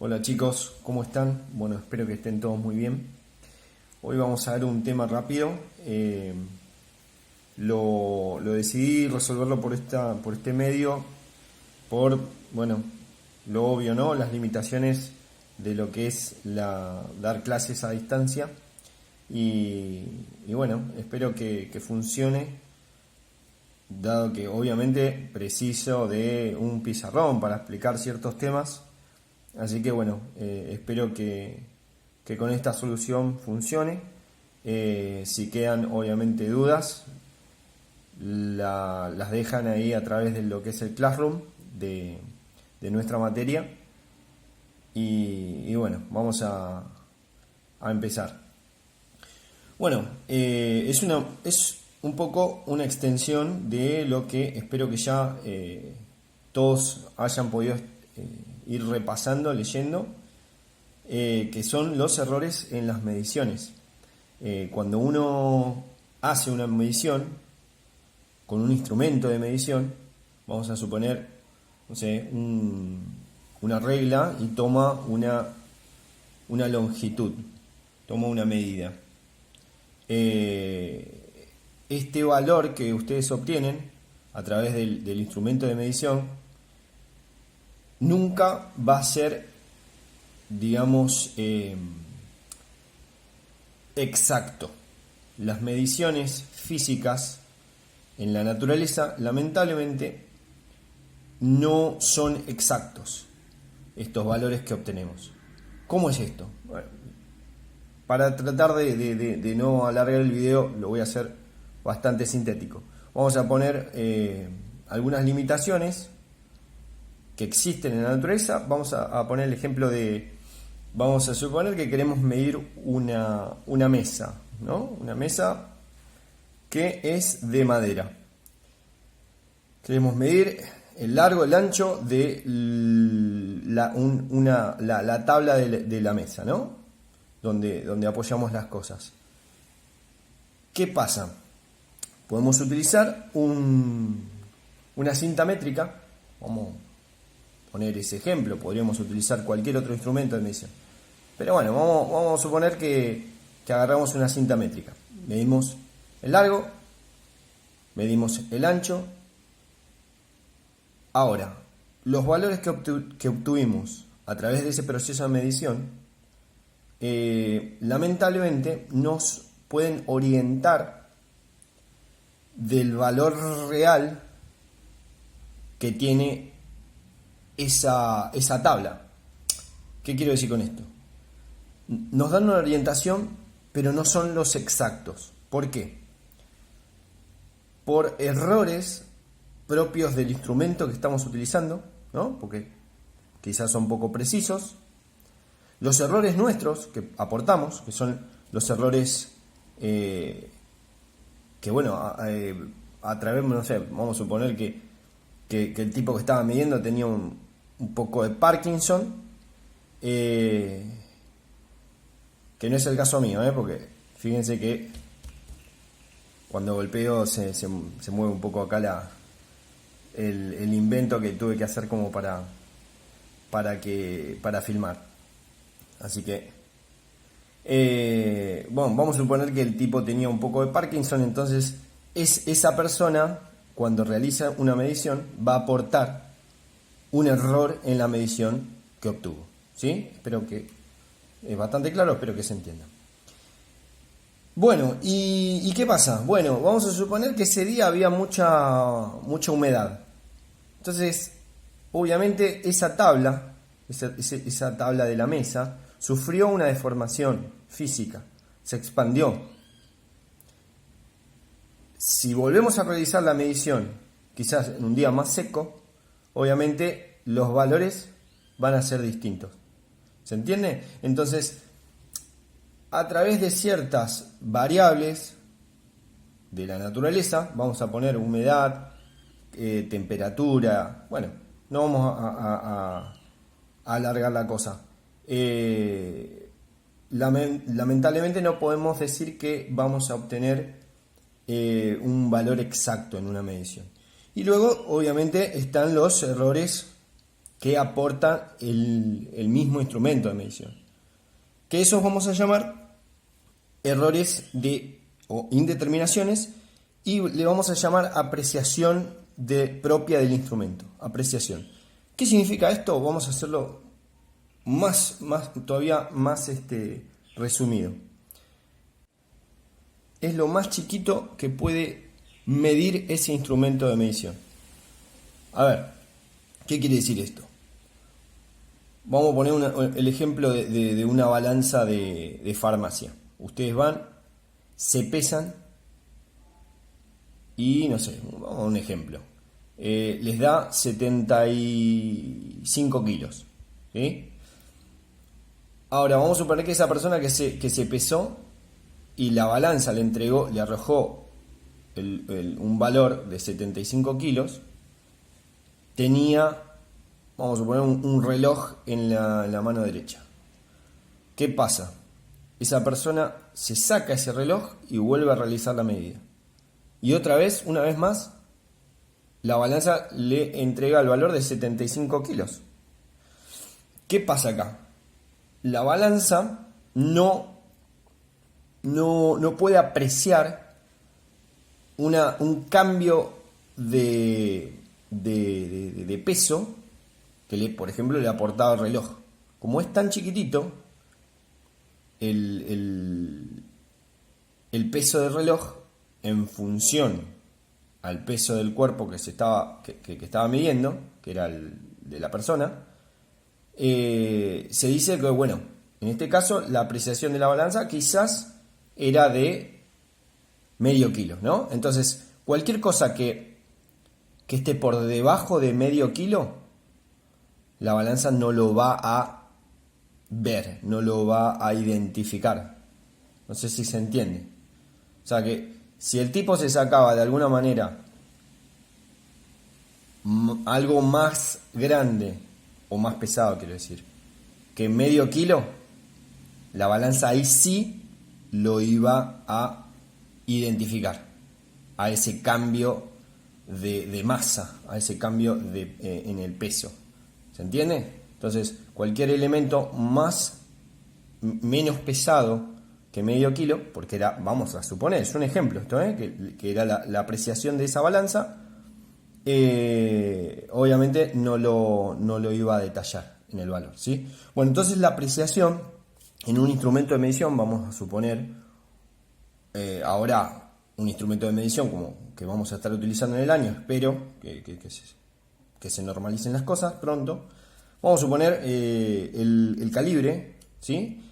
Hola chicos, ¿cómo están? Bueno, espero que estén todos muy bien. Hoy vamos a ver un tema rápido. Lo decidí resolverlo por este medio, bueno, lo obvio, ¿no? Las limitaciones de lo que es dar clases a distancia. Y bueno, espero que funcione, dado que obviamente preciso de un pizarrón para explicar ciertos temas. Así que bueno, espero que con esta solución funcione. Si quedan obviamente dudas, las dejan ahí a través de lo que es el Classroom de nuestra materia. Y bueno, vamos a empezar. Bueno, es un poco una extensión de lo que espero que ya todos hayan podido ir repasando, leyendo, que son los errores en las mediciones. Cuando uno hace una medición con un instrumento de medición, vamos a suponer, no sé, una regla y toma una longitud, toma una medida. Este valor que ustedes obtienen a través del instrumento de medición nunca va a ser, digamos, exacto. Las mediciones físicas en la naturaleza, lamentablemente, no son exactos estos valores que obtenemos. ¿Cómo es esto? Bueno, para tratar de no alargar el video, lo voy a hacer bastante sintético. Vamos a poner algunas limitaciones que existen en la naturaleza. Vamos a poner el ejemplo vamos a suponer que queremos medir una mesa, ¿no? Una mesa que es de madera. Queremos medir el largo, el ancho de la tabla de la mesa, ¿no? Donde apoyamos las cosas. ¿Qué pasa? Podemos utilizar una cinta métrica. Vamos a poner ese ejemplo, podríamos utilizar cualquier otro instrumento de medición. Pero bueno, vamos a suponer que agarramos una cinta métrica. Medimos el largo, medimos el ancho. Ahora, los valores que obtuvimos a través de ese proceso de medición, lamentablemente nos pueden orientar del valor real que tiene esa tabla. ¿Qué quiero decir con esto? Nos dan una orientación, pero no son los exactos. ¿Por qué? Por errores propios del instrumento que estamos utilizando, ¿no? Porque quizás son poco precisos. Los errores nuestros que aportamos, que son los errores que bueno, a través, no sé, vamos a suponer que el tipo que estaba midiendo tenía un poco de Parkinson, que no es el caso mío, porque fíjense que cuando golpeo se mueve un poco acá el invento que tuve que hacer como para filmar. Así que bueno, vamos a suponer que el tipo tenía un poco de Parkinson. Entonces esa persona, cuando realiza una medición, va a aportar un error en la medición que obtuvo, ¿sí? Espero que es bastante claro, espero que se entienda. Bueno, ¿y qué pasa? Bueno, vamos a suponer que ese día había mucha humedad. Entonces, obviamente esa tabla de la mesa sufrió una deformación física, se expandió. Si volvemos a realizar la medición, quizás en un día más seco, obviamente los valores van a ser distintos. ¿Se entiende? Entonces, a través de ciertas variables de la naturaleza, vamos a poner humedad, temperatura, bueno, no vamos a alargar la cosa. Lamentablemente no podemos decir que vamos a obtener un valor exacto en una medición. Y luego, obviamente, están los errores que aporta el mismo instrumento de medición. Que esos vamos a llamar errores o indeterminaciones, y le vamos a llamar apreciación propia del instrumento. Apreciación. ¿Qué significa esto? Vamos a hacerlo todavía más resumido. Es lo más chiquito que puede medir ese instrumento de medición. A ver, ¿qué quiere decir esto? Vamos a poner el ejemplo de una balanza de farmacia. Ustedes van, se pesan y, no sé, vamos a un ejemplo. Les da 75 kilos. ¿Sí? Ahora, vamos a suponer que esa persona que se pesó y la balanza le arrojó un valor de 75 kilos, tenía, vamos a suponer, un reloj en la mano derecha. ¿Qué pasa? Esa persona se saca ese reloj y vuelve a realizar la medida. Y una vez más, la balanza le entrega el valor de 75 kilos. ¿Qué pasa acá? La balanza no puede apreciar un cambio de peso que por ejemplo le aportaba el reloj. Como es tan chiquitito, el peso del reloj en función al peso del cuerpo que estaba midiendo, que era el de la persona, se dice que, bueno, en este caso la apreciación de la balanza quizás era de medio kilo, ¿no? Entonces, cualquier cosa que esté por debajo de medio kilo, la balanza no lo va a ver, no lo va a identificar. No sé si se entiende. O sea que si el tipo se sacaba de alguna manera algo más grande o más pesado, quiero decir, que medio kilo, la balanza ahí sí lo iba a identificar, a ese cambio de masa, a ese cambio en el peso. ¿Se entiende? Entonces, cualquier elemento menos pesado que medio kilo, porque era, vamos a suponer, es un ejemplo esto, que era la apreciación de esa balanza, obviamente no lo iba a detallar en el valor, ¿sí? Bueno, entonces la apreciación en un instrumento de medición, vamos a suponer ahora un instrumento de medición como que vamos a estar utilizando en el año, espero que se normalicen las cosas pronto. Vamos a suponer el calibre, ¿sí?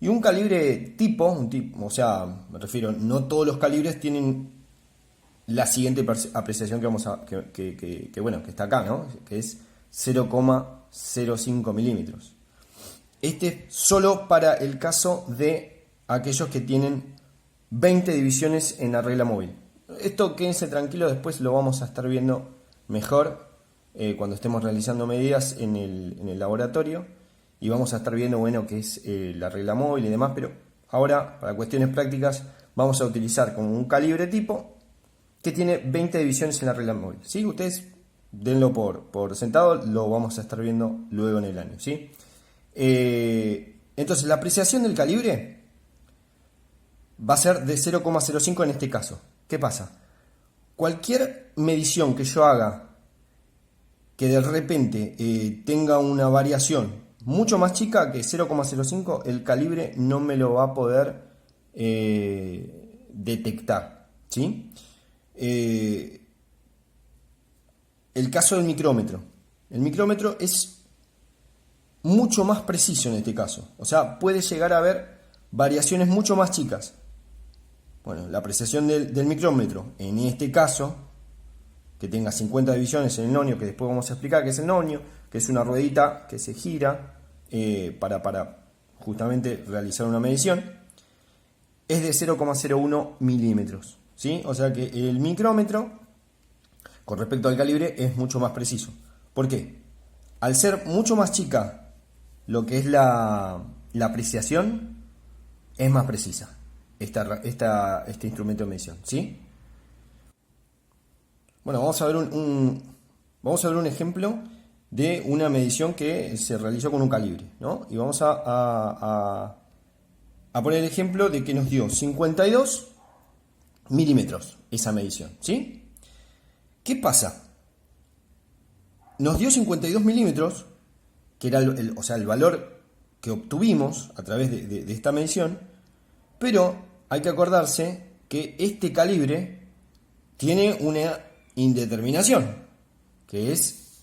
Y un calibre tipo, o sea, me refiero, no todos los calibres tienen la siguiente apreciación que está acá, ¿no? Que es 0,05 milímetros. Este es solo para el caso de aquellos que tienen 20 divisiones en la regla móvil. Esto quédense tranquilo, después lo vamos a estar viendo mejor cuando estemos realizando medidas en el laboratorio, y vamos a estar viendo, bueno, qué es la regla móvil y demás, pero ahora, para cuestiones prácticas, vamos a utilizar como un calibre tipo que tiene 20 divisiones en la regla móvil, ¿sí? Ustedes denlo por sentado, lo vamos a estar viendo luego en el año, ¿sí? Entonces, la apreciación del calibre va a ser de 0,05 en este caso. ¿Qué pasa? Cualquier medición que yo haga que de repente tenga una variación mucho más chica que 0,05, el calibre no me lo va a poder detectar, ¿sí? El caso del micrómetro. El micrómetro es mucho más preciso en este caso. O sea, puede llegar a haber variaciones mucho más chicas. Bueno, la apreciación del micrómetro, en este caso, que tenga 50 divisiones en el nonio, que después vamos a explicar qué es el nonio, que es una ruedita que se gira para justamente realizar una medición, es de 0,01 milímetros, ¿sí? O sea que el micrómetro, con respecto al calibre, es mucho más preciso. ¿Por qué? Al ser mucho más chica lo que es la apreciación, es más precisa este instrumento de medición, ¿sí? Bueno, vamos a ver un ejemplo de una medición que se realizó con un calibre, ¿no? Y vamos a poner el ejemplo de que nos dio 52 milímetros esa medición, ¿sí? ¿Qué pasa? Nos dio 52 milímetros, que era o sea, el valor que obtuvimos a través de esta medición, pero hay que acordarse que este calibre tiene una indeterminación, que es,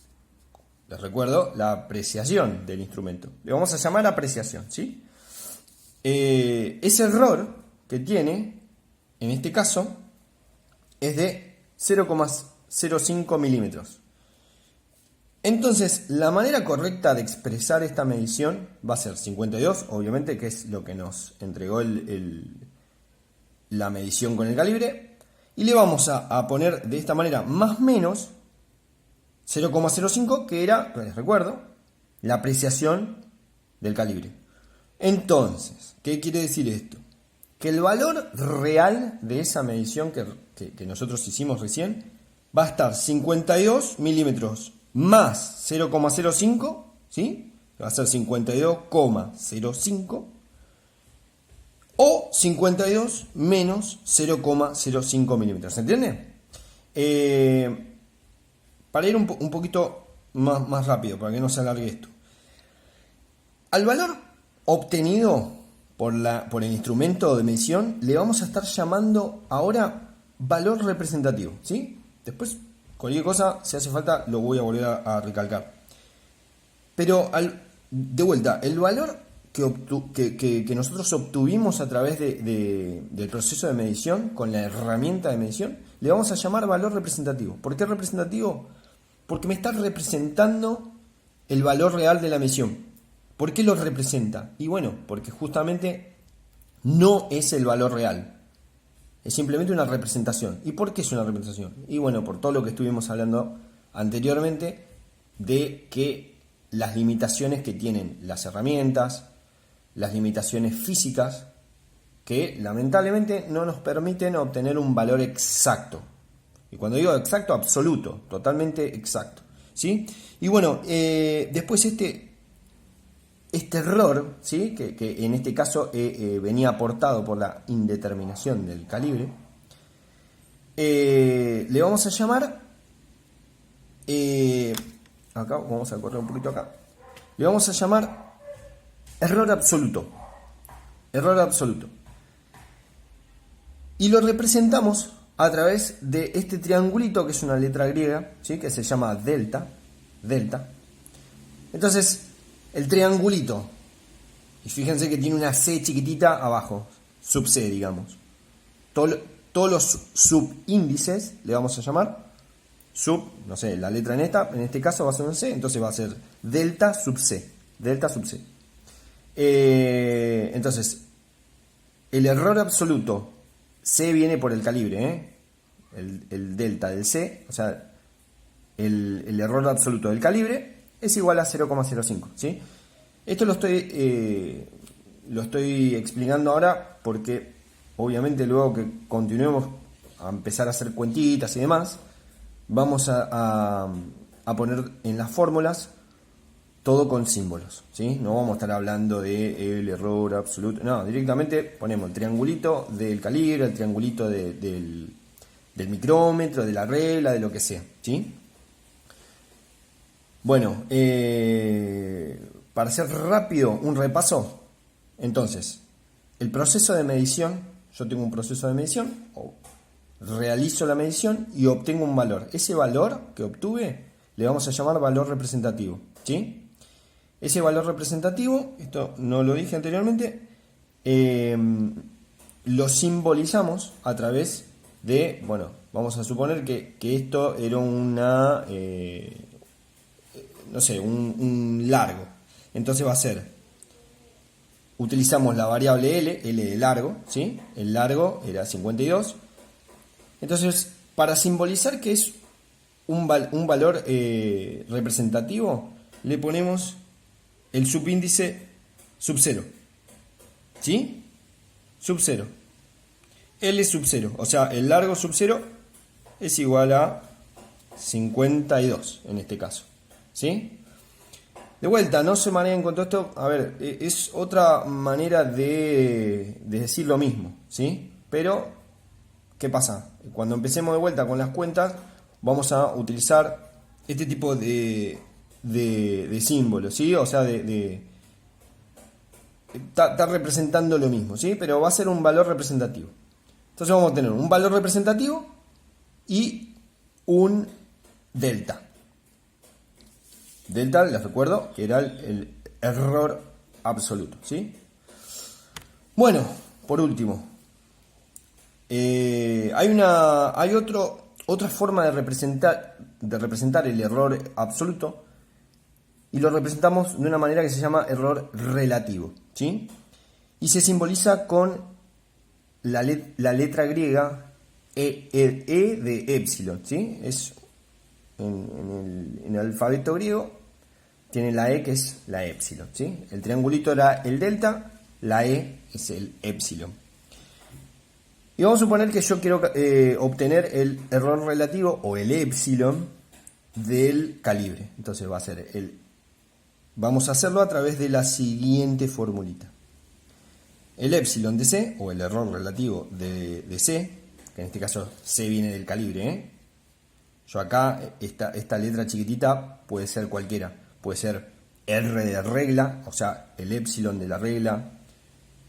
les recuerdo, la apreciación del instrumento. Le vamos a llamar apreciación, ¿sí? Ese error que tiene, en este caso, es de 0,05 milímetros. Entonces, la manera correcta de expresar esta medición va a ser 52, obviamente, que es lo que nos entregó la medición con el calibre, y le vamos a poner de esta manera más menos 0,05, que era, les recuerdo, la apreciación del calibre. Entonces, ¿qué quiere decir esto? Que el valor real de esa medición que nosotros hicimos recién va a estar 52 milímetros más 0,05, ¿sí? Va a ser 52,05 o 52 menos 0,05 milímetros. ¿Se entiende? Para ir un poquito más rápido, para que no se alargue esto. Al valor obtenido por el instrumento de medición le vamos a estar llamando ahora valor representativo, ¿sí? Después, cualquier cosa, si hace falta, lo voy a volver a recalcar. Pero, de vuelta, el valor que nosotros obtuvimos a través del proceso de medición, con la herramienta de medición, le vamos a llamar valor representativo. ¿Por qué representativo? Porque me está representando el valor real de la medición. ¿Por qué lo representa? Y bueno, porque justamente no es el valor real. Es simplemente una representación. ¿Y por qué es una representación? Y bueno, por todo lo que estuvimos hablando anteriormente, de que las limitaciones que tienen las herramientas, las limitaciones físicas, que lamentablemente no nos permiten obtener un valor exacto. Y cuando digo exacto, absoluto, totalmente exacto, ¿sí? Y bueno, después este error, ¿sí? que en este caso venía aportado por la indeterminación del calibre, le vamos a llamar, acá vamos a correr un poquito acá, le vamos a llamar error absoluto, y lo representamos a través de este triangulito, que es una letra griega, ¿sí? Que se llama delta. Entonces, el triangulito, y fíjense que tiene una C chiquitita abajo, sub C, digamos. Todos los subíndices le vamos a llamar no sé, la letra en este caso va a ser un C, entonces va a ser delta sub C. Entonces, el error absoluto, C viene por el calibre, el delta del C, o sea, el error absoluto del calibre es igual a 0,05, ¿sí? Esto lo estoy explicando ahora porque obviamente luego que continuemos a empezar a hacer cuentitas y demás, vamos a poner en las fórmulas todo con símbolos, ¿sí? No vamos a estar hablando de el error absoluto, no, directamente ponemos el triangulito del calibre, el triangulito del micrómetro, de la regla, de lo que sea, ¿sí? Bueno, para hacer rápido un repaso, entonces, el proceso de medición, yo tengo un proceso de medición, realizo la medición y obtengo un valor. Ese valor que obtuve le vamos a llamar valor representativo, ¿sí? Ese valor representativo, esto no lo dije anteriormente, lo simbolizamos a través de, bueno, vamos a suponer que esto era una, no sé, un largo. Entonces va a ser, utilizamos la variable L de largo, ¿sí? El largo era 52. Entonces, para simbolizar que es un valor representativo, le ponemos el subíndice sub 0, ¿sí? Sub 0. L sub 0, o sea, el largo sub 0 es igual a 52 en este caso, ¿sí? De vuelta, no se mareen con todo esto. A ver, es otra manera de decir lo mismo, ¿sí? Pero, ¿qué pasa? Cuando empecemos de vuelta con las cuentas, vamos a utilizar este tipo de símbolos, ¿sí? O sea, está representando lo mismo, ¿sí? Pero va a ser un valor representativo. Entonces vamos a tener un valor representativo y un delta. Delta, les recuerdo, que era el error absoluto, ¿sí? Bueno, por último, hay otra forma de representar el error absoluto, y lo representamos de una manera que se llama error relativo, ¿sí? Y se simboliza con la letra griega E de epsilon, ¿sí? Es en el alfabeto griego tiene la E, que es la epsilon, ¿sí? El triangulito era el delta, la E es el epsilon. Y vamos a suponer que yo quiero obtener el error relativo o el epsilon del calibre. Entonces va a ser vamos a hacerlo a través de la siguiente formulita. El epsilon de C, o el error relativo de C, que en este caso C viene del calibre, ¿eh? Yo acá, esta letra chiquitita puede ser cualquiera. Puede ser R de regla, o sea, el epsilon de la regla,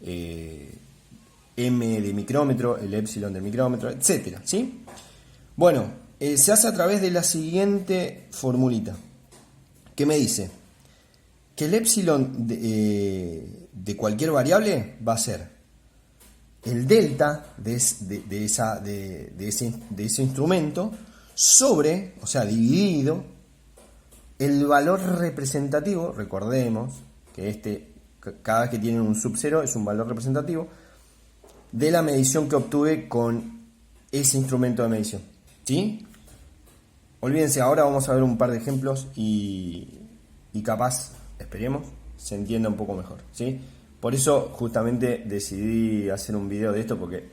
M de micrómetro, el epsilon del micrómetro, etcétera, ¿sí? Bueno, se hace a través de la siguiente formulita, que me dice que el epsilon de cualquier variable va a ser el delta de ese instrumento sobre, o sea, dividido el valor representativo. Recordemos que cada vez que tiene un sub 0 es un valor representativo de la medición que obtuve con ese instrumento de medición, ¿sí? Olvídense, ahora vamos a ver un par de ejemplos y capaz, esperemos, se entienda un poco mejor, ¿sí? Por eso justamente decidí hacer un video de esto, porque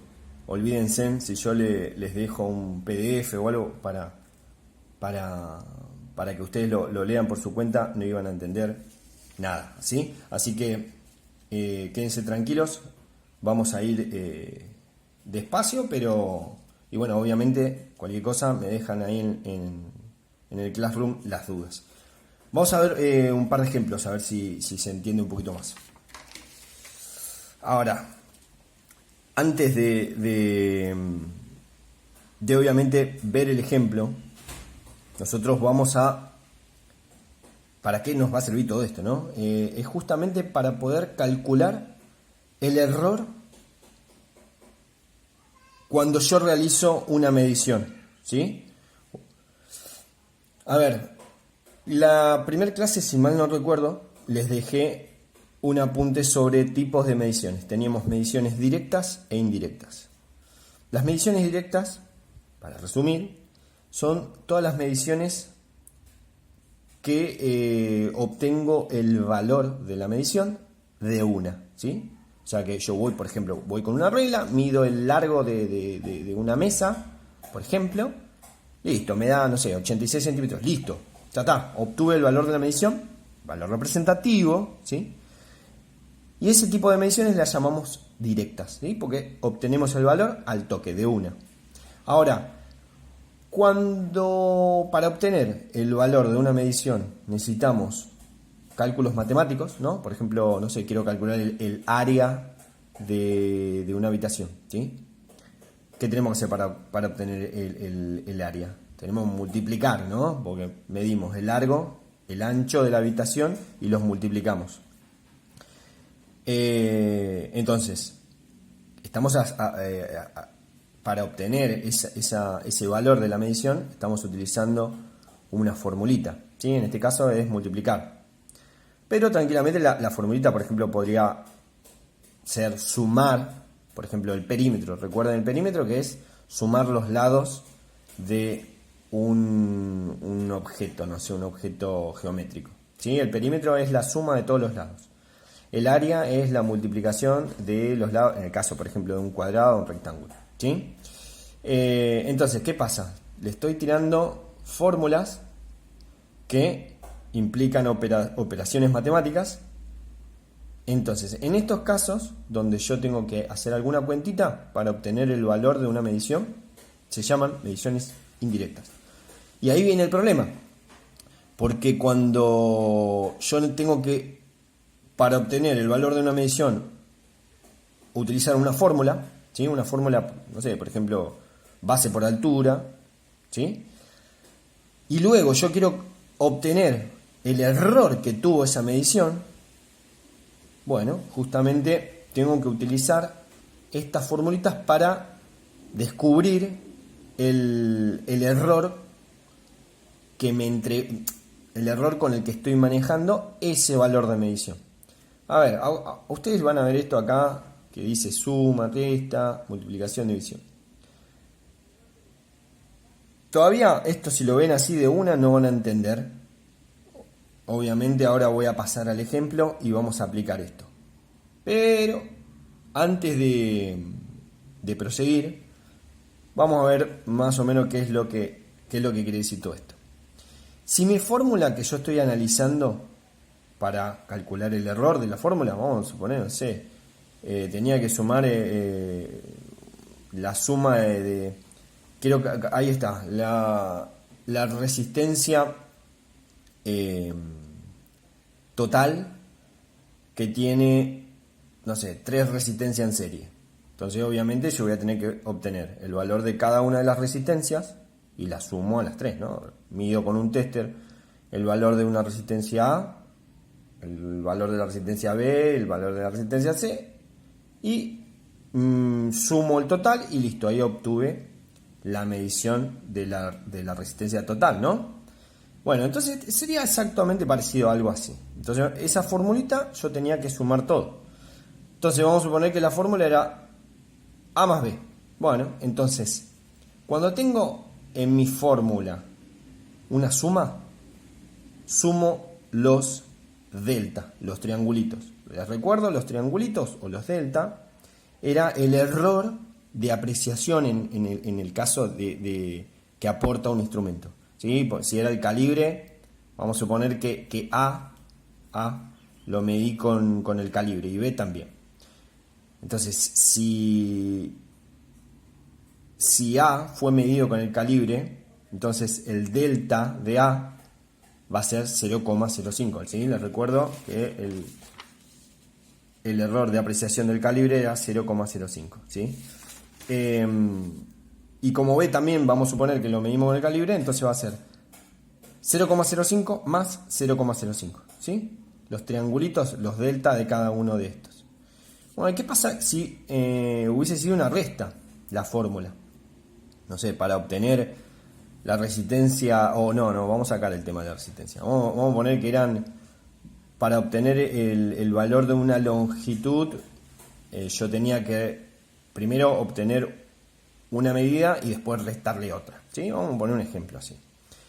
olvídense si yo les dejo un PDF o algo para que ustedes lo lean por su cuenta, no iban a entender nada, ¿sí? Así que quédense tranquilos, vamos a ir despacio, pero, y bueno, obviamente cualquier cosa me dejan ahí en el Classroom las dudas. Vamos a ver un par de ejemplos, a ver si se entiende un poquito más. Ahora, antes de obviamente ver el ejemplo, nosotros vamos a... ¿Para qué nos va a servir todo esto, no? Es justamente para poder calcular el error cuando yo realizo una medición, ¿sí? A ver, la primera clase, si mal no recuerdo, les dejé un apunte sobre tipos de mediciones. Teníamos mediciones directas e indirectas. Las mediciones directas, para resumir, son todas las mediciones que obtengo el valor de la medición de una, ¿sí? O sea que yo voy, por ejemplo, voy con una regla, mido el largo de una mesa, por ejemplo, listo, me da, no sé, 86 centímetros, listo, ya está, obtuve el valor de la medición, valor representativo, ¿sí? Y ese tipo de mediciones las llamamos directas, ¿sí? Porque obtenemos el valor al toque de una. Ahora, cuando para obtener el valor de una medición necesitamos cálculos matemáticos, ¿no? Por ejemplo, no sé, quiero calcular el área de una habitación, ¿sí? ¿Qué tenemos que hacer para obtener el área? Tenemos que multiplicar, ¿no? Porque medimos el largo, el ancho de la habitación y los multiplicamos. Entonces, estamos para obtener ese valor de la medición, estamos utilizando una formulita, ¿sí? En este caso es multiplicar. Pero tranquilamente la formulita, por ejemplo, podría ser sumar, por ejemplo, el perímetro. ¿Recuerdan el perímetro? Que es sumar los lados de un objeto, no sé, un objeto geométrico, ¿sí? El perímetro es la suma de todos los lados. El área es la multiplicación de los lados, en el caso, por ejemplo, de un cuadrado o un rectángulo, ¿sí? Entonces, ¿qué pasa? Le estoy tirando fórmulas que implican operaciones matemáticas. Entonces, en estos casos, donde yo tengo que hacer alguna cuentita para obtener el valor de una medición, se llaman mediciones indirectas. Y ahí viene el problema, porque cuando yo tengo que, para obtener el valor de una medición, utilizar una fórmula, ¿sí? Una fórmula, no sé, por ejemplo, base por altura, ¿sí? Y luego yo quiero obtener el error que tuvo esa medición. Bueno, justamente tengo que utilizar estas formulitas para descubrir el error que el error con el que estoy manejando ese valor de medición. A ver, ustedes van a ver esto acá que dice suma, resta, multiplicación, división. Todavía esto, si lo ven así de una, no van a entender. Obviamente ahora voy a pasar al ejemplo y vamos a aplicar esto. Pero antes de proseguir, vamos a ver más o menos qué es lo que quiere decir todo esto. Si mi fórmula que yo estoy analizando para calcular el error de la fórmula, vamos a suponer, no sé, tenía que sumar la suma quiero que ahí está, la resistencia total que tiene, no sé, 3 resistencias en serie. Entonces obviamente yo voy a tener que obtener el valor de cada una de las resistencias y la sumo a las 3, ¿no? Mido con un tester el valor de una resistencia A, el valor de la resistencia B, el valor de la resistencia C y sumo el total y listo, ahí obtuve la medición de la resistencia total, ¿no? Bueno, entonces sería exactamente parecido a algo así. Entonces esa formulita yo tenía que sumar todo. Entonces vamos a suponer que la fórmula era A más B. Bueno, entonces cuando tengo en mi fórmula una suma, sumo los delta, los triangulitos. Les recuerdo, los triangulitos o los delta era el error de apreciación en el caso de que aporta un instrumento. ¿Sí? Si era el calibre, vamos a suponer que A lo medí con el calibre y B también. Entonces, si A fue medido con el calibre, entonces el delta de A va a ser 0,05. ¿Sí? Les recuerdo que el error de apreciación del calibre era 0,05. ¿Sí? Y como B también vamos a suponer que lo medimos con el calibre, entonces va a ser 0,05 más 0,05. ¿Sí? Los triangulitos, los delta de cada uno de estos. Bueno, ¿qué pasa si hubiese sido una resta la fórmula? No sé, para obtener la resistencia, no, vamos a sacar el tema de la resistencia. Vamos a poner que eran, para obtener el valor de una longitud, yo tenía que primero obtener una medida y después restarle otra. ¿Sí? Vamos a poner un ejemplo así.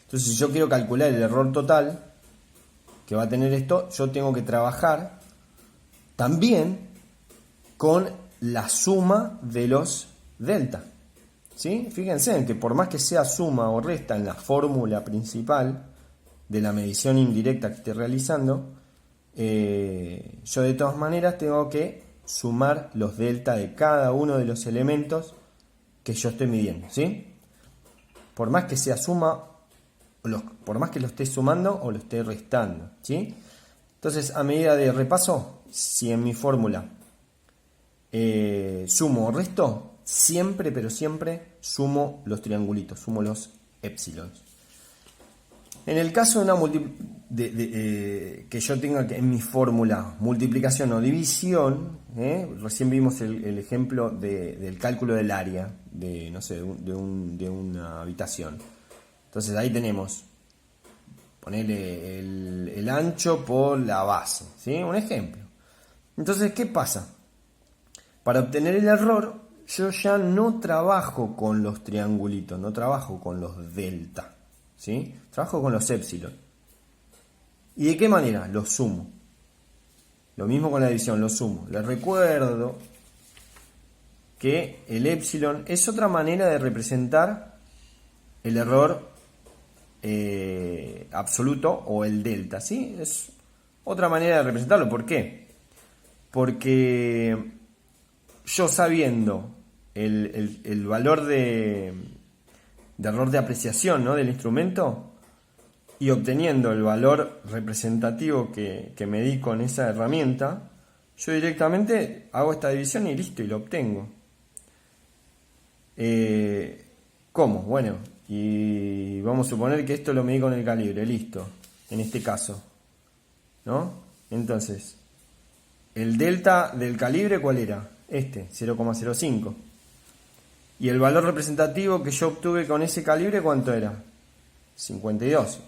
Entonces, si yo quiero calcular el error total que va a tener esto, yo tengo que trabajar también con la suma de los delta. ¿Sí? Fíjense en que por más que sea suma o resta en la fórmula principal de la medición indirecta que esté realizando, yo de todas maneras tengo que sumar los delta de cada uno de los elementos que yo estoy midiendo, ¿sí? Por más que sea suma, por más que lo esté sumando o lo esté restando, ¿sí? Entonces, a medida de repaso, si en mi fórmula sumo o resto, siempre, pero siempre sumo los triangulitos, sumo los épsilons. En el caso de que yo tenga en mi fórmula multiplicación o división, recién vimos el ejemplo del cálculo del área de, no sé, de una habitación. Entonces ahí tenemos, ponerle el ancho por la base, ¿sí? Un ejemplo. Entonces, ¿qué pasa? Para obtener el error, yo ya no trabajo con los triangulitos, no trabajo con los delta, ¿sí? Trabajo con los épsilon. ¿Y de qué manera? Los sumo. Lo mismo con la división, los sumo. Les recuerdo que el épsilon es otra manera de representar el error absoluto o el delta, ¿sí? Es otra manera de representarlo. ¿Por qué? Porque yo sabiendo el valor de error de apreciación, ¿no?, del instrumento, y obteniendo el valor representativo que medí con esa herramienta, yo directamente hago esta división y listo, y lo obtengo. ¿Cómo? Bueno, y vamos a suponer que esto lo medí con el calibre, listo, en este caso, ¿no? Entonces, el delta del calibre, ¿cuál era? 0,05. Y el valor representativo que yo obtuve con ese calibre, ¿cuánto era? 52.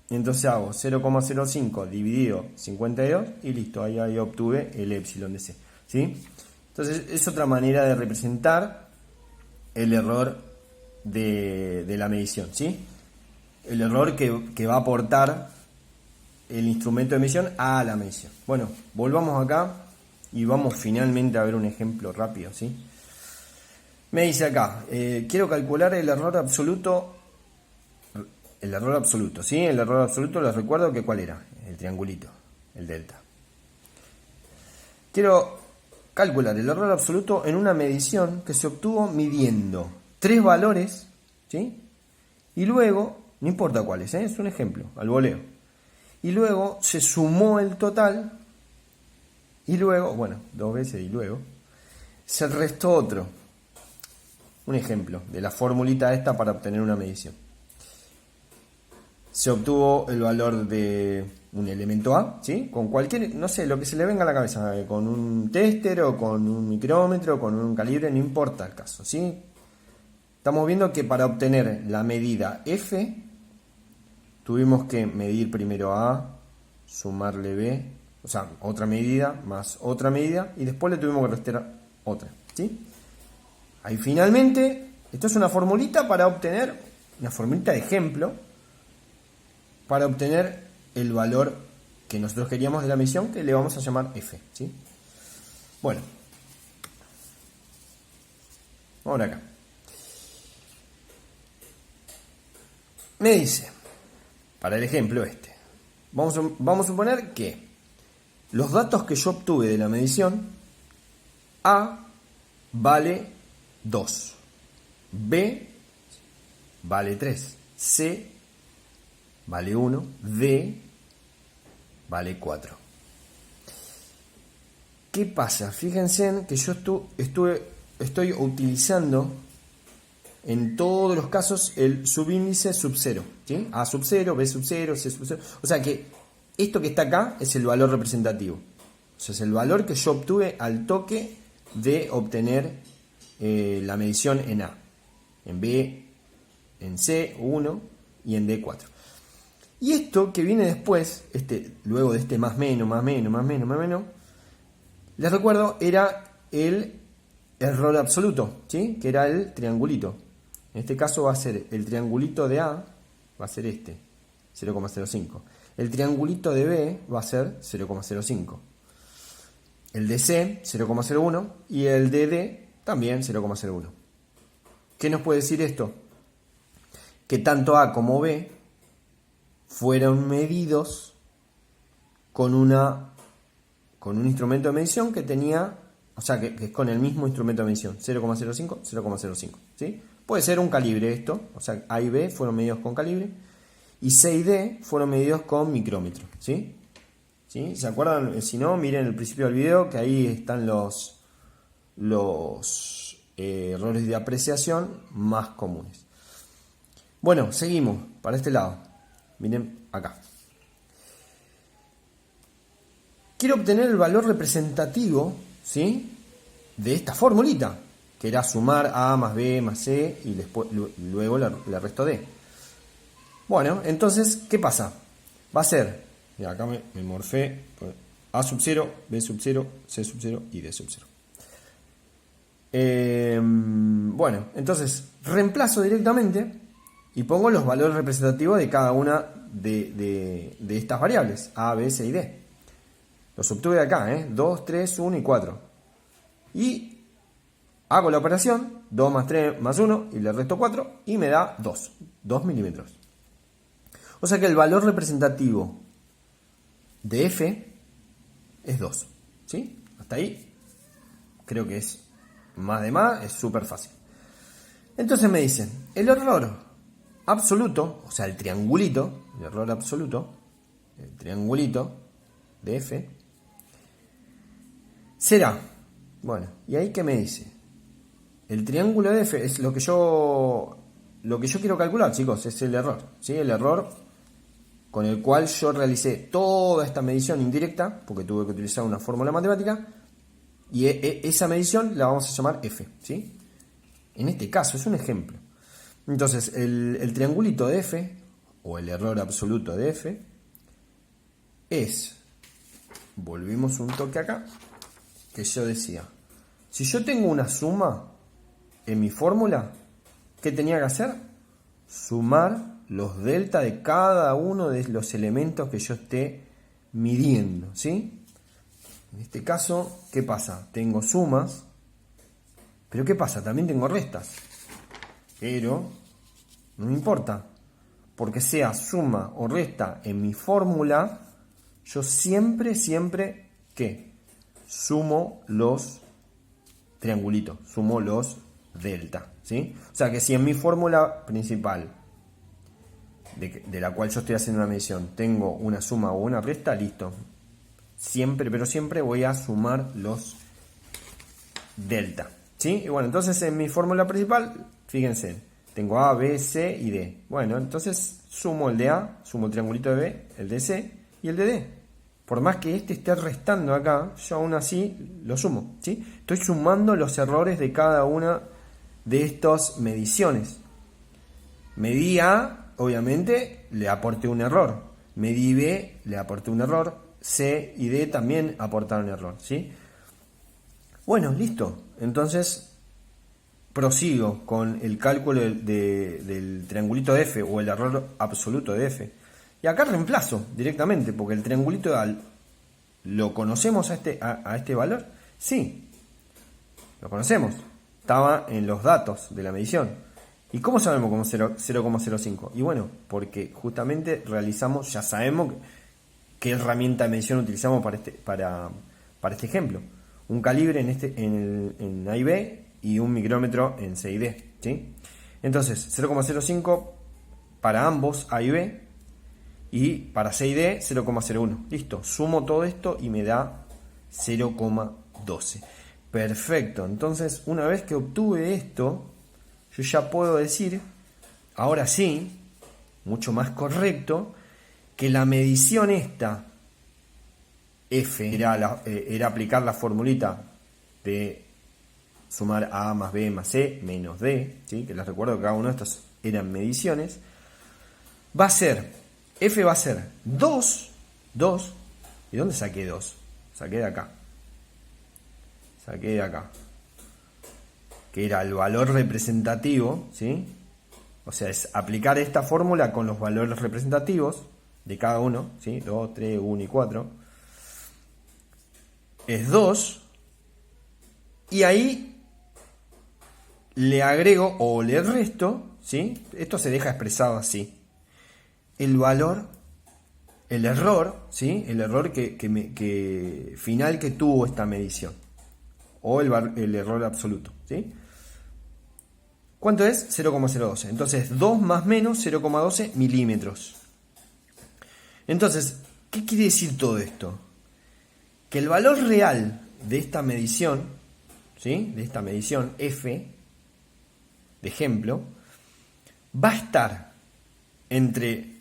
Y entonces hago 0,05 dividido 52 y listo, ahí obtuve el epsilon de C, ¿sí? Entonces es otra manera de representar el error de la medición, ¿sí? El error que va a aportar el instrumento de medición a la medición. Bueno, volvamos acá y vamos finalmente a ver un ejemplo rápido, ¿sí? Me dice acá, quiero calcular el error absoluto. El error absoluto, ¿sí? El error absoluto, les recuerdo que ¿cuál era? El triangulito, el delta. Quiero calcular el error absoluto en una medición que se obtuvo midiendo 3 valores, ¿sí? Y luego, no importa cuáles, es un ejemplo, al voleo. Y luego se sumó el total, y luego, bueno, 2 veces y luego, se restó otro. Un ejemplo de la formulita esta para obtener una medición. Se obtuvo el valor de un elemento A, ¿sí? Con cualquier, no sé, lo que se le venga a la cabeza, con un tester o con un micrómetro, con un calibre, no importa el caso, ¿sí? Estamos viendo que para obtener la medida F, tuvimos que medir primero A, sumarle B, o sea, otra medida más otra medida, y después le tuvimos que restar otra, ¿sí? Ahí finalmente, esto es una formulita para obtener, una formulita de ejemplo, para obtener el valor que nosotros queríamos de la medición, que le vamos a llamar F, ¿sí? Bueno, ahora acá. Me dice, para el ejemplo este, vamos a suponer que los datos que yo obtuve de la medición, A vale 2, B vale 3, C vale 1, D vale 4. ¿Qué pasa? Fíjense que yo estoy utilizando en todos los casos el subíndice sub 0, ¿sí? A sub 0, B sub 0, C sub 0. O sea que esto que está acá es el valor representativo. O sea, es el valor que yo obtuve al toque de obtener la medición en A, en B, en C 1 y en D 4. Y esto que viene después, luego de este más menos, les recuerdo, era el error absoluto, ¿sí? Que era el triangulito. En este caso va a ser el triangulito de A, va a ser 0,05. El triangulito de B va a ser 0,05. El de C, 0,01. Y el de D, también 0,01. ¿Qué nos puede decir esto? Que tanto A como B fueron medidos con un instrumento de medición que tenía, o sea, que es con el mismo instrumento de medición, 0,05, 0,05, ¿sí? Puede ser un calibre esto, o sea, A y B fueron medidos con calibre, y C y D fueron medidos con micrómetro, ¿sí? ¿Sí? ¿Se acuerdan? Si no, miren el principio del video, que ahí están los errores de apreciación más comunes. Bueno, seguimos para este lado. Miren acá. Quiero obtener el valor representativo, ¿sí?, de esta formulita, que era sumar A más B más C y después, luego le resto D. Bueno, entonces, ¿qué pasa? Va a ser, y acá me morfé, A sub 0, B sub 0, C sub 0 y D sub 0. Bueno, entonces reemplazo directamente y pongo los valores representativos de cada una de estas variables, A, B, C y D. Los obtuve acá, 2, 3, 1 y 4. Y hago la operación, 2 más 3 más 1, y le resto 4, y me da 2 milímetros. O sea que el valor representativo de f es 2. ¿Sí? Hasta ahí creo que es más de más, es súper fácil. Entonces me dicen, el error absoluto, o sea, el triangulito, el error absoluto, el triangulito de f, será, bueno, ¿y ahí qué me dice? El triángulo de f es lo que yo quiero calcular, chicos, es el error, ¿sí? El error con el cual yo realicé toda esta medición indirecta, porque tuve que utilizar una fórmula matemática, y esa medición la vamos a llamar f, ¿sí? En este caso, es un ejemplo. Entonces, el triangulito de f, o el error absoluto de f, es, volvimos un toque acá, que yo decía, si yo tengo una suma en mi fórmula, ¿qué tenía que hacer? Sumar los delta de cada uno de los elementos que yo esté midiendo, ¿sí? En este caso, ¿qué pasa? Tengo sumas, pero ¿qué pasa? También tengo restas. Pero no me importa, porque sea suma o resta en mi fórmula, yo siempre, ¿qué? Sumo los triangulitos, sumo los delta, ¿sí? O sea que si en mi fórmula principal, de la cual yo estoy haciendo una medición, tengo una suma o una resta, listo. Siempre, pero siempre voy a sumar los delta, ¿sí? Y bueno, entonces en mi fórmula principal, fíjense, tengo A, B, C y D. Bueno, entonces sumo el de A, sumo el triangulito de B, el de C y el de D. Por más que este esté restando acá, yo aún así lo sumo, ¿sí? Estoy sumando los errores de cada una de estas mediciones. Medí A, obviamente, le aporté un error. Medí B, le aporté un error. C y D también aportaron error, ¿sí? Bueno, listo. Entonces, prosigo con el cálculo del triangulito de f o el error absoluto de f. Y acá reemplazo directamente, porque el triangulito de ¿lo conocemos a este valor? Sí, lo conocemos. Estaba en los datos de la medición. ¿Y cómo sabemos como 0,05? Y bueno, porque justamente ya sabemos qué herramienta de medición utilizamos para este ejemplo. Un calibre en A y B y un micrómetro en C y D, ¿sí? Entonces, 0,05 para ambos A y B y para C y D 0,01. Listo, sumo todo esto y me da 0,12. Perfecto, entonces una vez que obtuve esto, yo ya puedo decir, ahora sí, mucho más correcto, que la medición esta, F, era aplicar la formulita de sumar A más B más C menos D, ¿sí? Que les recuerdo que cada uno de estos eran mediciones, F va a ser 2, ¿y dónde saqué 2? Saqué de acá, que era el valor representativo, ¿sí? O sea, es aplicar esta fórmula con los valores representativos de cada uno, ¿sí? 2, 3, 1 y 4. Es 2. Y ahí le agrego o le resto, ¿sí? Esto se deja expresado así. El valor, el error, ¿sí? El error final que tuvo esta medición. O el error absoluto, ¿sí? ¿Cuánto es? 0,012. Entonces, 2 más menos 0,12 milímetros. Entonces, ¿qué quiere decir todo esto? Que el valor real de esta medición, ¿sí? De esta medición F, de ejemplo, va a estar entre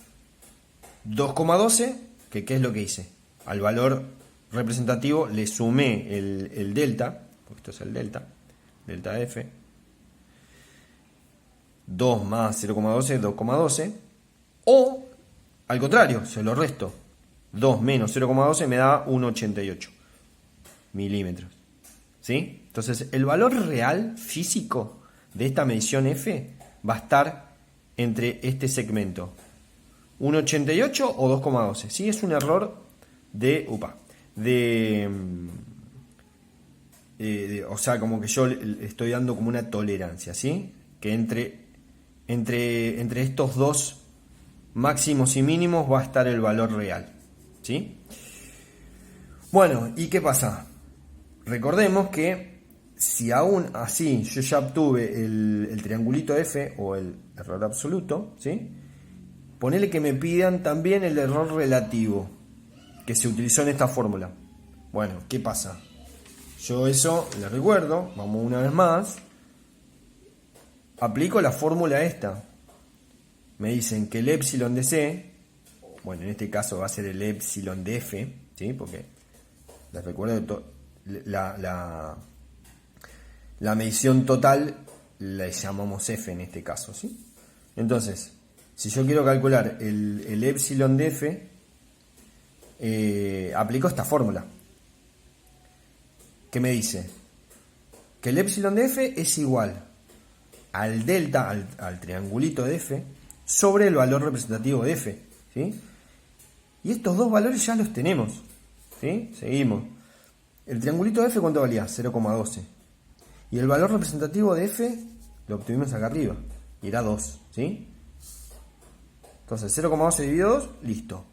2,12, que ¿qué es lo que hice? Al valor representativo le sumé el delta, porque esto es el delta F, 2 más 0,12, 2,12, o al contrario, se lo resto, 2 menos 0,12 me da 1,88 milímetros, ¿sí? Entonces el valor real físico de esta medición F va a estar entre este segmento, 1,88 o 2,12, ¿sí? Es un error o sea, como que yo le estoy dando como una tolerancia, ¿sí? Que entre estos dos máximos y mínimos va a estar el valor real, ¿sí? Bueno, ¿y qué pasa? Recordemos que si aún así yo ya obtuve el triangulito F o el error absoluto, ¿sí? Ponele que me pidan también el error relativo que se utilizó en esta fórmula. Bueno, ¿qué pasa? Yo eso les recuerdo, vamos una vez más, aplico la fórmula esta. Me dicen que el epsilon de C, bueno, en este caso va a ser el epsilon de F, ¿sí? Porque les recuerdo que la medición total la llamamos F en este caso, ¿sí? Entonces, si yo quiero calcular el epsilon de F, aplico esta fórmula. ¿Qué me dice? Que el epsilon de F es igual al delta, al triangulito de F, sobre el valor representativo de F, ¿sí? Y estos dos valores ya los tenemos, ¿sí? Seguimos. El triangulito de F, ¿cuánto valía? 0,12. Y el valor representativo de F lo obtuvimos acá arriba, y era 2, ¿sí? Entonces 0,12 dividido 2, listo.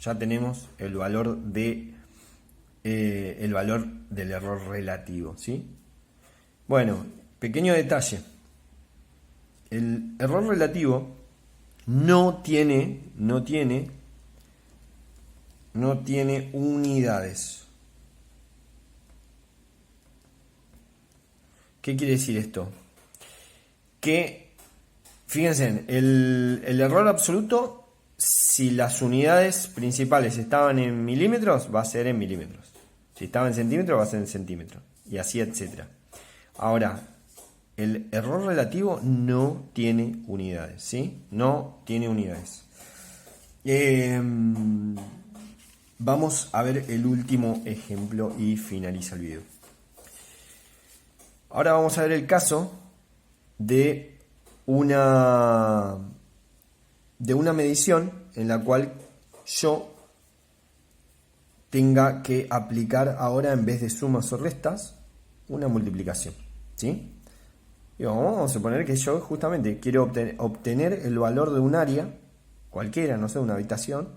Ya tenemos el valor del error relativo, ¿sí? Bueno, pequeño detalle. El error relativo no tiene unidades. ¿Qué quiere decir esto? Que, fíjense, el error absoluto, si las unidades principales estaban en milímetros, va a ser en milímetros. Si estaba en centímetros, va a ser en centímetros. Y así, etcétera. Ahora, el error relativo no tiene unidades, ¿sí? No tiene unidades. Vamos a ver el último ejemplo y finaliza el video. Ahora vamos a ver el caso de una medición en la cual yo tenga que aplicar ahora, en vez de sumas o restas, una multiplicación, ¿sí? Y vamos a suponer que yo justamente quiero obtener el valor de un área, cualquiera, no sé, una habitación.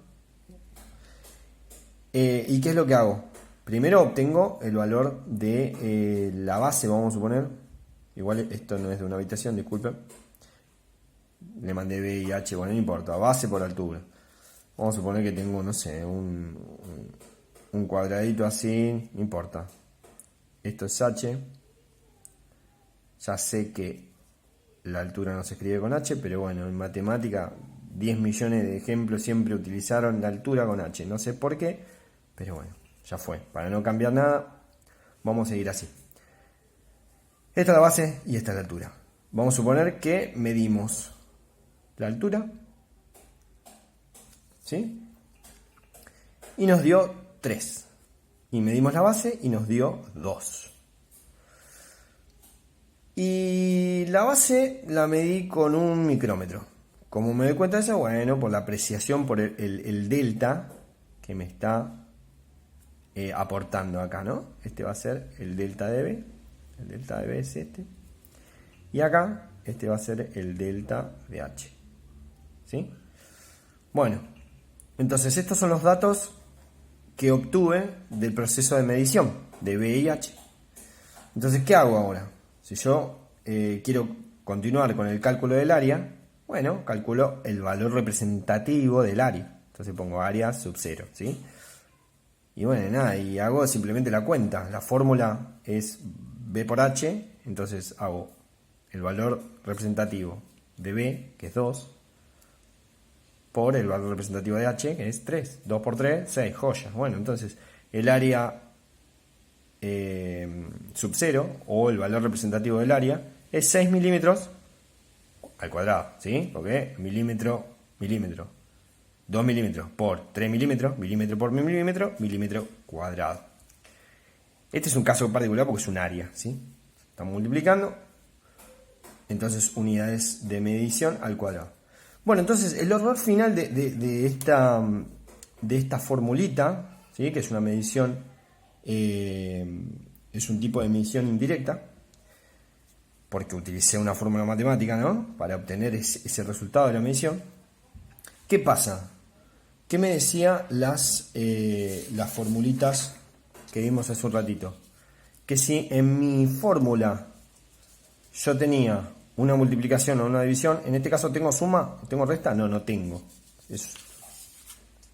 ¿Y qué es lo que hago? Primero obtengo el valor de la base, vamos a suponer. Igual esto no es de una habitación, disculpen. Le mandé B y H, bueno, no importa, base por altura. Vamos a suponer que tengo, no sé, un cuadradito así, no importa. Esto es H. Ya sé que la altura no se escribe con H, pero bueno, en matemática 10 millones de ejemplos siempre utilizaron la altura con H. No sé por qué, pero bueno, ya fue. Para no cambiar nada, vamos a seguir así. Esta es la base y esta es la altura. Vamos a suponer que medimos la altura, ¿sí? Y nos dio 3. Y medimos la base y nos dio 2. Y la base la medí con un micrómetro. ¿Cómo me doy cuenta de eso? Bueno, por la apreciación, por el delta que me está aportando acá, ¿no? Este va a ser el delta de B. El delta de B es este. Y acá, este va a ser el delta de H. ¿Sí? Bueno, entonces estos son los datos que obtuve del proceso de medición de B y H. Entonces, ¿qué hago ahora? Si yo quiero continuar con el cálculo del área, bueno, calculo el valor representativo del área. Entonces pongo área sub 0, ¿sí? Y bueno, nada, y hago simplemente la cuenta. La fórmula es B por H, entonces hago el valor representativo de B, que es 2, por el valor representativo de H, que es 3. 2 por 3, 6, joya. Bueno, entonces el área sub 0, o el valor representativo del área, es 6 milímetros al cuadrado, ¿sí? Porque milímetro, 2 milímetros por 3 milímetros, milímetro por milímetro, milímetro cuadrado. Este es un caso particular porque es un área, ¿sí? Estamos multiplicando, entonces unidades de medición al cuadrado. Bueno, entonces el error final de esta formulita, ¿sí? Que es una medición, es un tipo de medición indirecta, porque utilicé una fórmula matemática, ¿no? Para obtener ese resultado de la medición. ¿Qué pasa? ¿Qué me decía las formulitas que vimos hace un ratito? Que si en mi fórmula yo tenía una multiplicación o una división, en este caso tengo suma, tengo resta, no tengo.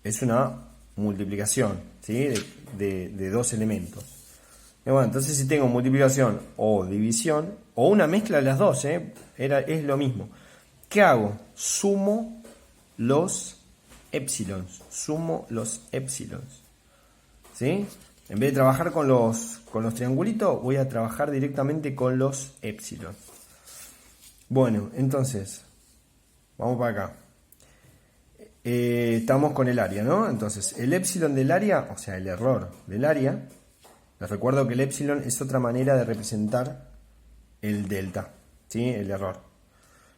Es una multiplicación, ¿sí? de dos elementos. Y bueno, entonces si tengo multiplicación o división, o una mezcla de las dos, es lo mismo. ¿Qué hago? Sumo los épsilons. ¿Sí? En vez de trabajar con los triangulitos, voy a trabajar directamente con los épsilons. Bueno, entonces, vamos para acá. Estamos con el área, ¿no? Entonces, el épsilon del área, o sea, el error del área, les recuerdo que el épsilon es otra manera de representar el delta, ¿sí? El error.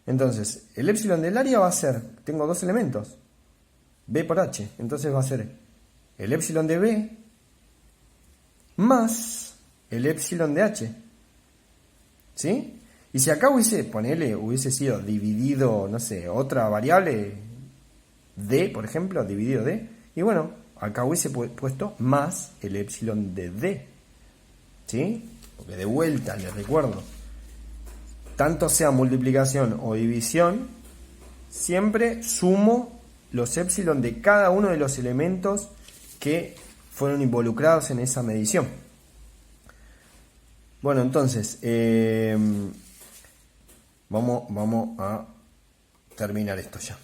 Entonces, el épsilon del área va a ser, tengo dos elementos, B por H, entonces va a ser el épsilon de B más el épsilon de H, ¿sí? Y si acá hubiese sido dividido, no sé, otra variable, D, por ejemplo, dividido D, y bueno, acá hubiese puesto más el épsilon de D, ¿sí? Porque de vuelta, les recuerdo, tanto sea multiplicación o división, siempre sumo los épsilon de cada uno de los elementos que fueron involucrados en esa medición. Bueno, entonces, vamos a terminar esto ya.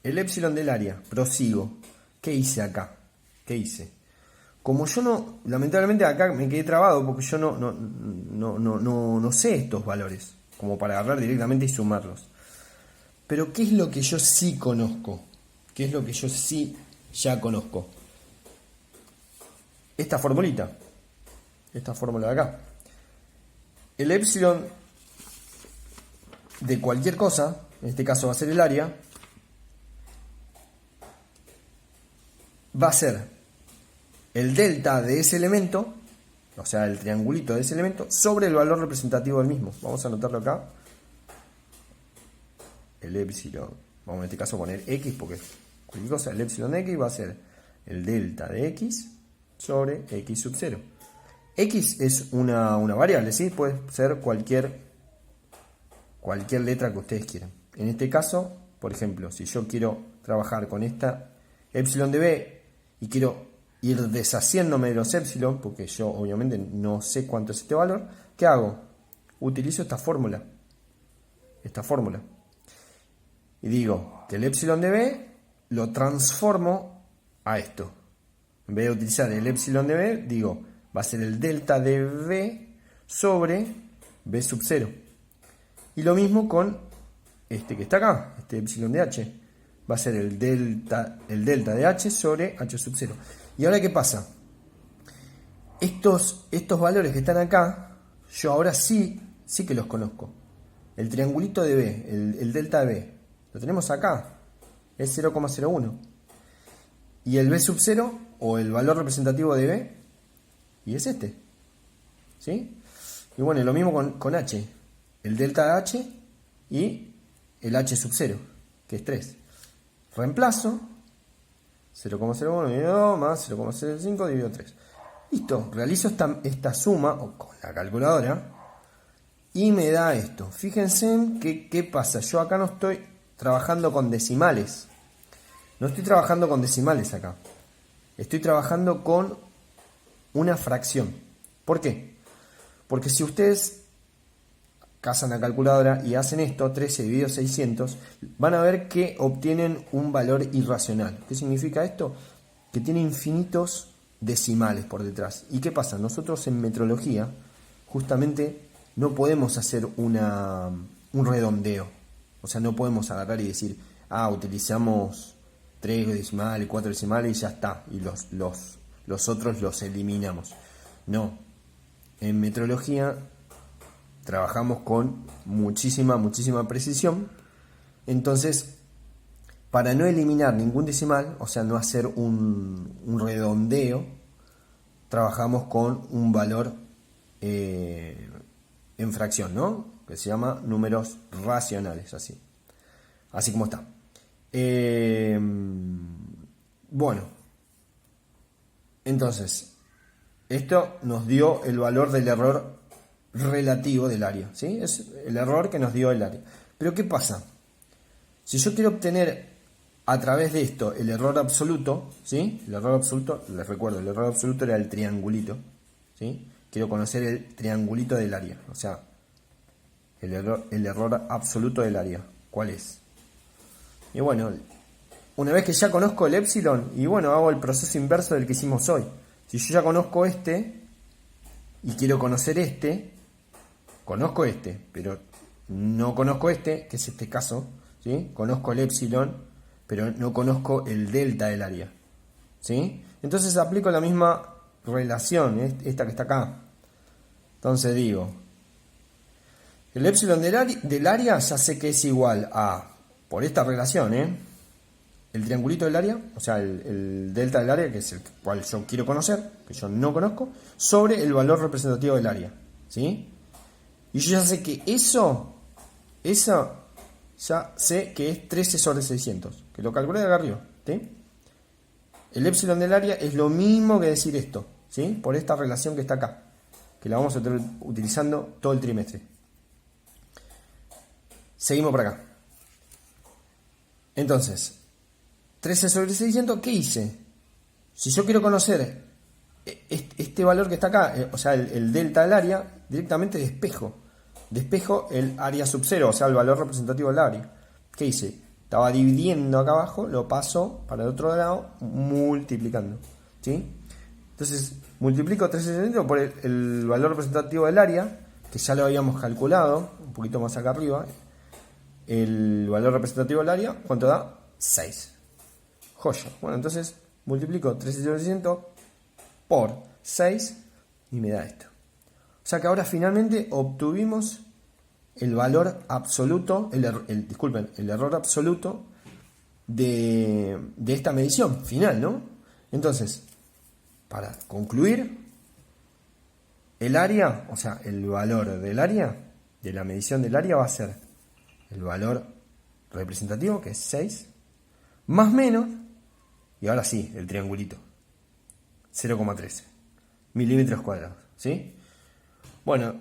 El épsilon del área, prosigo. ¿Qué hice acá? ¿Qué hice? Como yo no, lamentablemente acá me quedé trabado porque yo no sé estos valores, como para agarrar directamente y sumarlos. Pero ¿qué es lo que yo sí conozco? ¿Qué es lo que yo sí ya conozco? Esta formulita. Esta fórmula de acá. El épsilon de cualquier cosa, en este caso va a ser el área, va a ser el delta de ese elemento, o sea, el triangulito de ese elemento, sobre el valor representativo del mismo. Vamos a anotarlo acá. El épsilon, vamos en este caso a poner X, porque cualquier cosa, el épsilon de X va a ser el delta de X sobre X sub 0. X es una variable, ¿sí? Puede ser cualquier letra que ustedes quieran. En este caso, por ejemplo, si yo quiero trabajar con esta épsilon de B y quiero ir deshaciéndome de los épsilon, porque yo obviamente no sé cuánto es este valor, ¿qué hago? Utilizo esta fórmula. Y digo que el épsilon de B lo transformo a esto. En vez de utilizar el épsilon de B, digo, va a ser el delta de B sobre B sub 0. Y lo mismo con este que está acá, este épsilon de H. Va a ser el delta de H sobre H sub 0. ¿Y ahora qué pasa? Estos valores que están acá, yo ahora sí que los conozco. El triangulito de B, el delta de B, lo tenemos acá, es 0,01. Y el B sub 0, o el valor representativo de B, y es este. ¿Sí? Y bueno, lo mismo con H. El delta de H y el H sub 0, que es 3. Reemplazo 0,01 dividido 2 más 0,05 dividido 3. Listo, realizo esta suma con la calculadora y me da esto. Fíjense qué pasa. Yo acá no estoy trabajando con decimales. No estoy trabajando con decimales acá. Estoy trabajando con una fracción. ¿Por qué? Porque si ustedes casan la calculadora y hacen esto, 13 dividido 600, van a ver que obtienen un valor irracional. ¿Qué significa esto? Que tiene infinitos decimales por detrás. ¿Y qué pasa? Nosotros en metrología justamente no podemos hacer un redondeo. O sea, no podemos agarrar y decir, utilizamos 3 decimales, 4 decimales y ya está. Y los otros los eliminamos. No. En metrología trabajamos con muchísima precisión. Entonces, para no eliminar ningún decimal, o sea, no hacer un redondeo, trabajamos con un valor en fracción, ¿no? Que se llama números racionales, así como está. Bueno, entonces, esto nos dio el valor del error relativo del área, ¿sí? Es el error que nos dio el área. Pero ¿qué pasa? Si yo quiero obtener a través de esto el error absoluto, ¿sí? El error absoluto, les recuerdo, el error absoluto era el triangulito, ¿sí? Quiero conocer el triangulito del área, o sea, el error absoluto del área. ¿Cuál es? Y bueno, una vez que ya conozco el epsilon, y bueno, hago el proceso inverso del que hicimos hoy. Si yo ya conozco este, y quiero conocer este, conozco este, pero no conozco este, que es este caso, ¿sí? Conozco el epsilon, pero no conozco el delta del área, ¿sí? Entonces aplico la misma relación, esta que está acá. Entonces digo, el epsilon del área ya sé que es igual a, por esta relación, el triangulito del área, o sea, el delta del área, que es el cual yo quiero conocer, que yo no conozco, sobre el valor representativo del área, ¿sí? Y yo ya sé que eso ya sé que es 13 sobre 600, que lo calculé de acá arriba, ¿sí? El epsilon del área es lo mismo que decir esto, ¿sí? Por esta relación que está acá, que la vamos a estar utilizando todo el trimestre. Seguimos por acá. Entonces, 13 sobre 600, ¿qué hice? Si yo quiero conocer este valor que está acá, o sea, el delta del área, directamente despejo el área sub 0, o sea, el valor representativo del área. ¿Qué hice? Estaba dividiendo acá abajo, lo paso para el otro lado, multiplicando, ¿sí? Entonces, multiplico 13,600 por el valor representativo del área, que ya lo habíamos calculado, un poquito más acá arriba. El valor representativo del área, ¿cuánto da? 6. Joya. Bueno, entonces multiplico 13,600 por 6 y me da esto. O sea que ahora finalmente obtuvimos el valor absoluto, disculpen, el error absoluto de esta medición final, ¿no? Entonces, para concluir, el área, o sea, el valor del área, de la medición del área va a ser el valor representativo, que es 6, más menos, y ahora sí, el triangulito, 0,13 milímetros cuadrados, ¿sí? Bueno,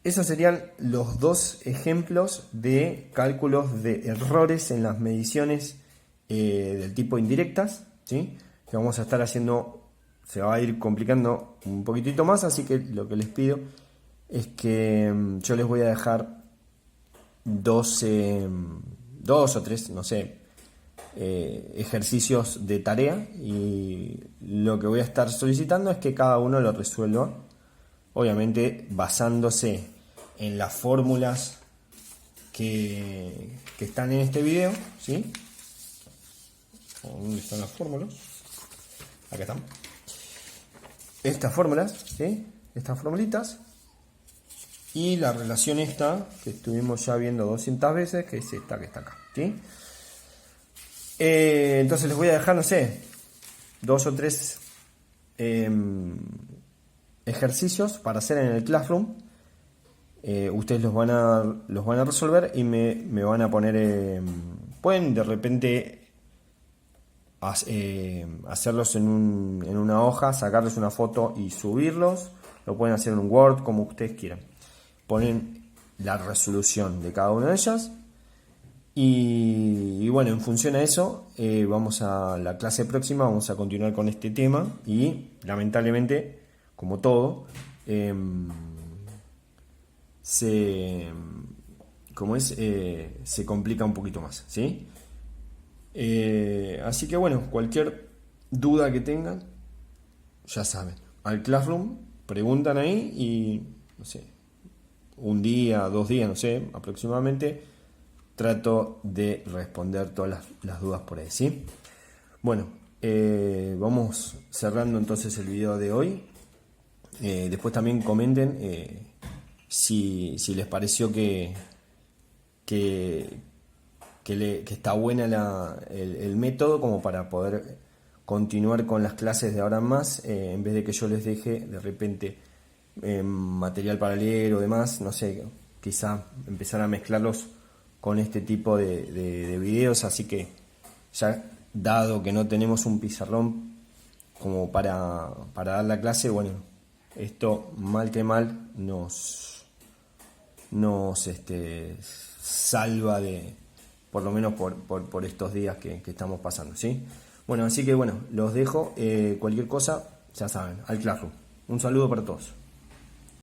esos serían los dos ejemplos de cálculos de errores en las mediciones del tipo indirectas, ¿sí? Que vamos a estar haciendo, se va a ir complicando un poquitito más, así que lo que les pido es que yo les voy a dejar dos o tres, no sé, ejercicios de tarea, y lo que voy a estar solicitando es que cada uno lo resuelva, obviamente basándose en las fórmulas que están en este video, ¿sí? ¿Dónde están las fórmulas? Acá están. Estas fórmulas, ¿sí? Estas formulitas. Y la relación esta, que estuvimos ya viendo 200 veces, que es esta que está acá, ¿sí? Entonces les voy a dejar, no sé, 2 o 3 ejercicios para hacer en el Classroom. Ustedes los van a resolver y me van a poner, pueden de repente hacerlos en una hoja, sacarles una foto y subirlos. Lo pueden hacer en un Word, como ustedes quieran. Ponen la resolución de cada una de ellas. Y bueno, en función a eso, vamos a la clase próxima, vamos a continuar con este tema. Y lamentablemente, como todo, se complica un poquito más, ¿sí? Así que bueno, cualquier duda que tengan, ya saben, al Classroom, preguntan ahí y, no sé, un día, 2 días, no sé, aproximadamente, trato de responder todas las dudas por ahí, ¿sí? Bueno, vamos cerrando entonces el video de hoy. Después también comenten si les pareció que está buena el método, como para poder continuar con las clases de ahora en más, en vez de que yo les deje de repente material para leer o demás, no sé, quizá empezar a mezclarlos con este tipo de videos. Así que ya dado que no tenemos un pizarrón como para dar la clase, bueno, esto mal que mal nos salva de, por lo menos por estos días que estamos pasando, ¿sí? Bueno, así que bueno, los dejo, cualquier cosa, ya saben, al Classroom. Un saludo para todos.